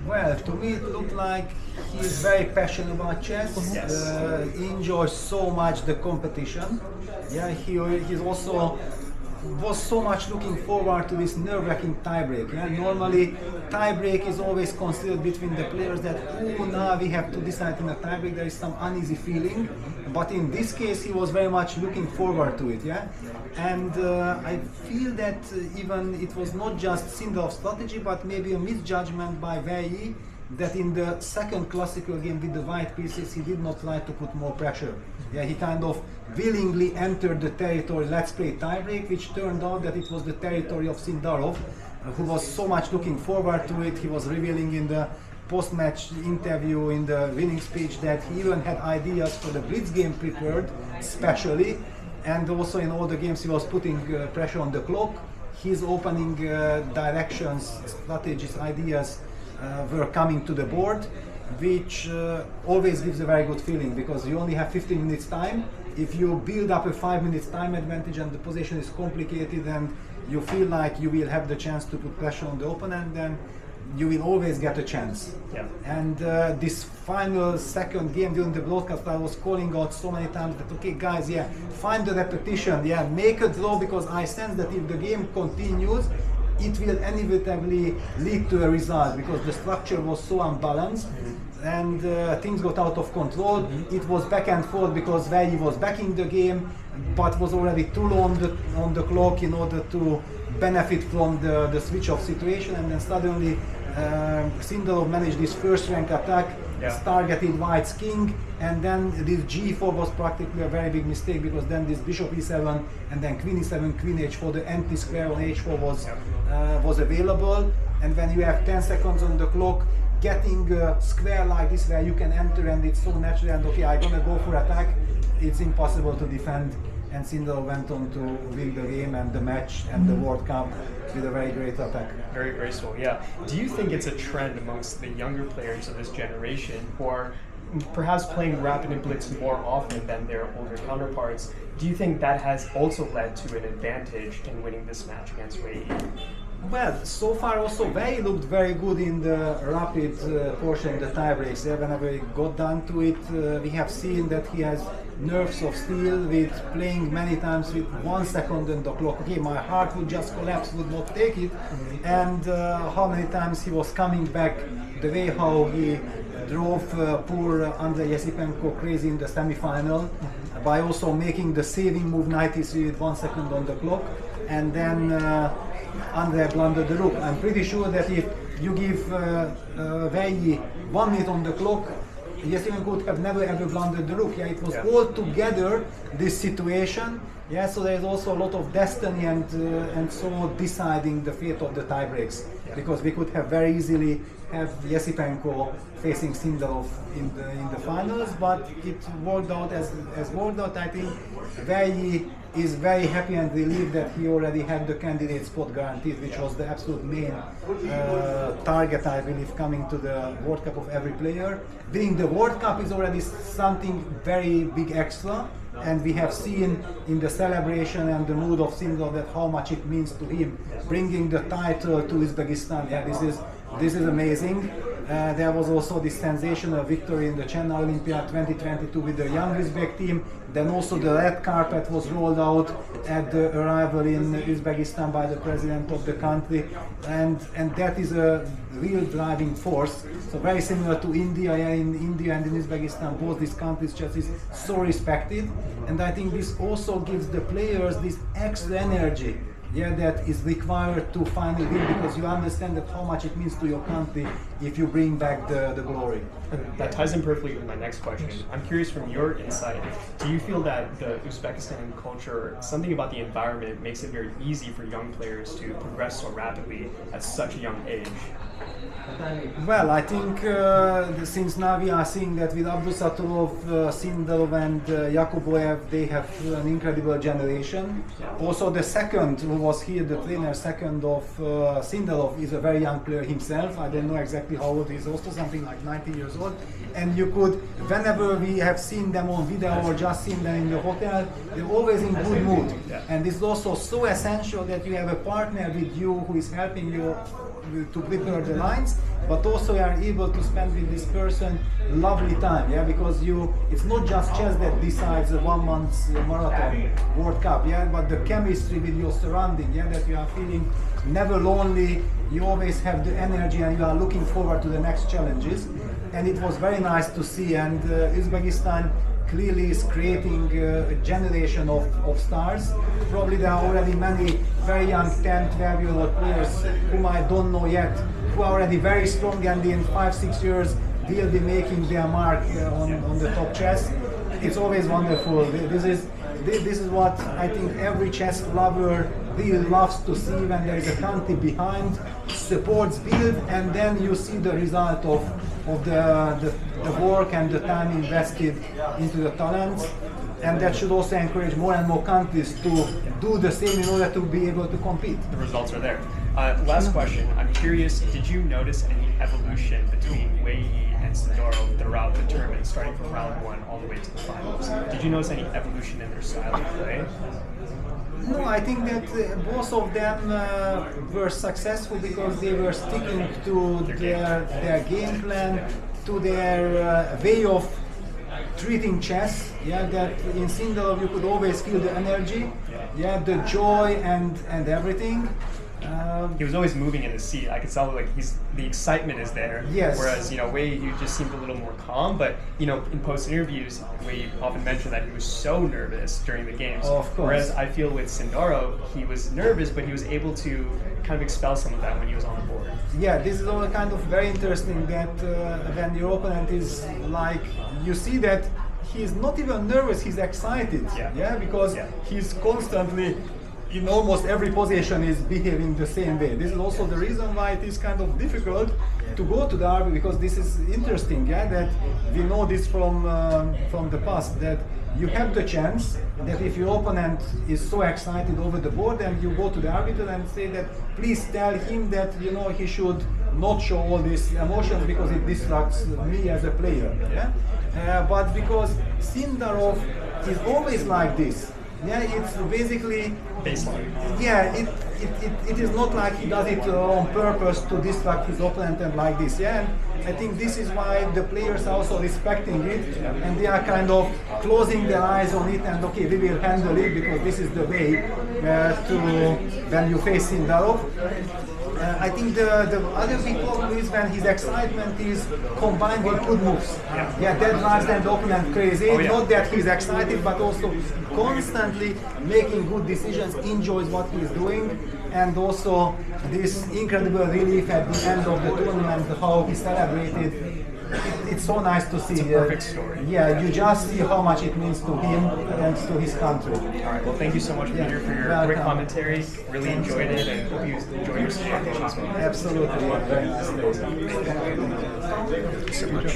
Well, to me it looked like he's very passionate about chess. Yes. He enjoys so much the competition. Yeah, he's also was so much looking forward to this nerve-wracking tiebreak. Yeah? Normally, tiebreak is always considered between the players that, oh, now we have to decide in a tiebreak, there is some uneasy feeling. But in this case, he was very much looking forward to it. Yeah? And I feel that even it was not just Sindarov's strategy, but maybe a misjudgment by Wei, that in the second classical game with the white pieces, he did not like to put more pressure. Yeah, he kind of willingly entered the territory, let's play tiebreak, which turned out that it was the territory of Sindarov, who was so much looking forward to it. He was revealing in the post-match interview, in the winning speech, that he even had ideas for the blitz game prepared, specially, and also in all the games he was putting pressure on the clock. His opening directions, strategies, ideas were coming to the board, which always gives a very good feeling, because you only have 15 minutes time. If you build up a 5 minutes time advantage and the position is complicated and you feel like you will have the chance to put pressure on the opponent, then you will always get a chance. Yeah. And this final second game during the broadcast, I was calling out so many times that, okay guys, yeah, find the repetition, yeah, make a draw, because I sense that if the game continues, it will inevitably lead to a result, because the structure was so unbalanced and things got out of control. It was back and forth because Wei was backing the game, but was already too low on the clock in order to benefit from the switch-off situation, and then suddenly Sindarov managed this first rank attack, targeted White's king, and then this g4 was practically a very big mistake, because then this bishop e7 and then queen e7, queen h4, the empty square on h4 was available. And when you have 10 seconds on the clock, getting a square like this where you can enter and it's so natural and okay, I'm gonna go for attack, it's impossible to defend. And Sindarov went on to win the game and the match and the World Cup with a very great attack. Very graceful, yeah. Do you think it's a trend amongst the younger players of this generation who are perhaps playing rapid and blitz more often than their older counterparts? Do you think that has also led to an advantage in winning this match against Wei? Well, so far also Wei looked very good in the rapid portion, the tiebreaks. Whenever he got down to it, we have seen that he has nerves of steel with playing many times with 1 second on the clock. Okay, my heart would just collapse, would not take it. And how many times he was coming back, the way how he drove poor Andrei Yesipenko crazy in the semi-final by also making the saving move 93 with 1 second on the clock, and then Andrei blundered the rook. I'm pretty sure that if you give Wei 1 minute on the clock, Yesipenko would have never ever blundered the rook. Yeah, it was all together this situation. Yeah, so there is also a lot of destiny and so deciding the fate of the tiebreaks, because we could have very easily have Yesipenko facing Sindarov in the finals, but it worked out as worked out. I think Wei is very happy and relieved that he already had the candidate spot guaranteed, which was the absolute main target, I believe, coming to the World Cup of every player. Winning the World Cup is already something very big extra, and we have seen in the celebration and the mood of Sindarov that how much it means to him, bringing the title to Uzbekistan. Yeah, this is amazing. There was also this sensational victory in the Chennai Olympiad 2022 with the young Uzbek team. Then also the red carpet was rolled out at the arrival in Uzbekistan by the president of the country, and that is a real driving force. So very similar to India. In India and in Uzbekistan, both these countries chess is so respected, and I think this also gives the players this extra energy. Yeah, that is required to finally win, because you understand that how much it means to your country if you bring back the glory. That ties in perfectly with my next question. I'm curious from your insight, do you feel that the Uzbekistan culture, something about the environment makes it very easy for young players to progress so rapidly at such a young age? Well, I think since now we are seeing that with Abdusattorov, Sindarov and Yakuboev, they have an incredible generation. Also the second who was here, the trainer second of Sindarov, is a very young player himself. I don't know exactly how old he is, also something like 19 years old. And you could, whenever we have seen them on video or just seen them in the hotel, they're always in good mood. And this is also so essential that you have a partner with you who is helping you to prepare the lines, but also you are able to spend with this person lovely time, yeah, because it's not just chess that decides a 1 month marathon World Cup, yeah, but the chemistry with your surrounding, yeah, that you are feeling never lonely, you always have the energy and you are looking forward to the next challenges, and it was very nice to see. And Uzbekistan clearly is creating a generation of stars. Probably there are already many very young 10, 12-year-old players whom I don't know yet, who are already very strong, and in 5-6 years will be making their mark on the top chess. It's always wonderful. This is what I think every chess lover really loves to see, when there is a country behind, supports build, and then you see the result of the work and the time invested into the talents. And that should also encourage more and more countries to do the same in order to be able to compete. The results are there. Last question. I'm curious, did you notice any evolution between Wei Yi and Sindoro throughout the tournament, starting from round 1 all the way to the finals? Did you notice any evolution in their style of play? No, I think that both of them were successful because they were sticking to their game plan, to their way of treating chess. Yeah, that in Sindorov you could always feel the energy, yeah, the joy and everything. He was always moving in his seat. I could tell like the excitement is there. Yes. Whereas Wei, you just seemed a little more calm. But in post interviews, Wei often mentioned that he was so nervous during the games. Oh, of course. Whereas I feel with Sindoro, he was nervous, but he was able to kind of expel some of that when he was on the board. Yeah, this is all kind of very interesting that when your opponent is like, you see that he's not even nervous, he's excited. Yeah, because he's constantly in almost every position is behaving the same way. This is also the reason why it is kind of difficult to go to the RB, because this is interesting, yeah, that we know this from the past, that you have the chance that if your opponent is so excited over the board, and you go to the arbiter and say that please tell him that he should not show all these emotions because it distracts me as a player. Yeah? But because Sindorov is always like this. Yeah, it's basically baseline. Yeah, it is not like he does it on purpose to distract his opponent and like this. Yeah, and I think this is why the players are also respecting it, and they are kind of closing their eyes on it and okay, we will handle it because this is the way to when you face Sindorov. I think the other big problem is when his excitement is combined with good moves. Yeah, that drives then the opponent crazy. Not that he's excited, but also constantly making good decisions, enjoys what he's doing, and also this incredible relief at the end of the tournament, how he celebrated. It's so nice to see. It's a perfect story. Yeah, you just see how much it means to him and to his country. All right, well, thank you so much, Peter, for your great commentary. Really enjoyed it, and hope you enjoy your stay. Absolutely. Thank you so much.